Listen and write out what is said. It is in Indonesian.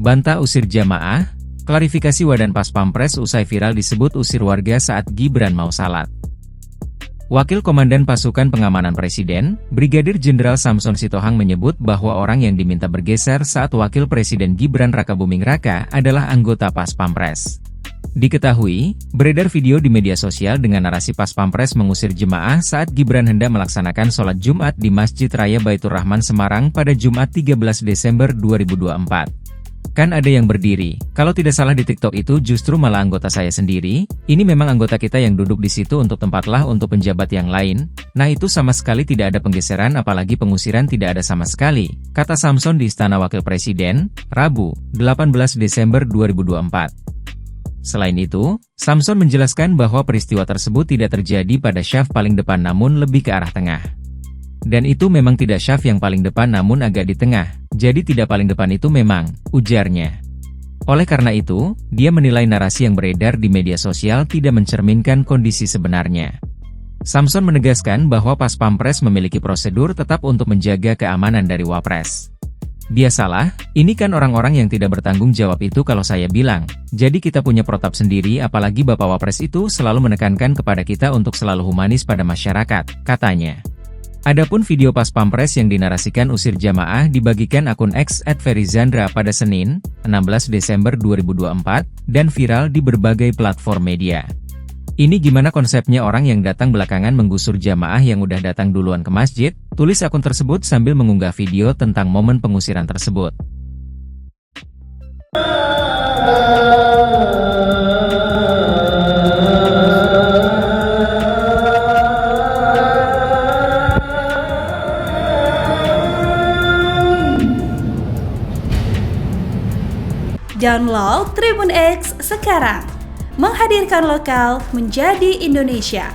Bantah usir jamaah, klarifikasi Wadan Pas Pampres usai viral disebut usir warga saat Gibran mau salat. Wakil Komandan Pasukan Pengamanan Presiden, Brigadir Jenderal Samson Sitohang menyebut bahwa orang yang diminta bergeser saat Wakil Presiden Gibran Rakabuming Raka adalah anggota Pas Pampres. Diketahui, beredar video di media sosial dengan narasi Pas Pampres mengusir jemaah saat Gibran hendak melaksanakan sholat Jumat di Masjid Raya Baitur Rahman Semarang pada Jumat 13 Desember 2024. Kan ada yang berdiri, kalau tidak salah di TikTok itu justru malah anggota saya sendiri, ini memang anggota kita yang duduk di situ untuk tempatlah untuk penjabat yang lain, nah itu sama sekali tidak ada penggeseran apalagi pengusiran tidak ada sama sekali, kata Samson di Istana Wakil Presiden, Rabu, 18 Desember 2024. Selain itu, Samson menjelaskan bahwa peristiwa tersebut tidak terjadi pada syaf paling depan namun lebih ke arah tengah. Dan itu memang tidak syaf yang paling depan namun agak di tengah, jadi tidak paling depan itu memang, ujarnya. Oleh karena itu, dia menilai narasi yang beredar di media sosial tidak mencerminkan kondisi sebenarnya. Samson menegaskan bahwa Pas Pampres memiliki prosedur tetap untuk menjaga keamanan dari Wapres. Biasalah, ini kan orang-orang yang tidak bertanggung jawab itu kalau saya bilang, jadi kita punya protap sendiri apalagi Bapak Wapres itu selalu menekankan kepada kita untuk selalu humanis pada masyarakat, katanya. Adapun video Pas Pampres yang dinarasikan usir jamaah dibagikan akun X @ferizandra pada Senin, 16 Desember 2024, dan viral di berbagai platform media. Ini gimana konsepnya orang yang datang belakangan menggusur jamaah yang udah datang duluan ke masjid? Tulis akun tersebut sambil mengunggah video tentang momen pengusiran tersebut. Download Tribun X sekarang, menghadirkan lokal menjadi Indonesia.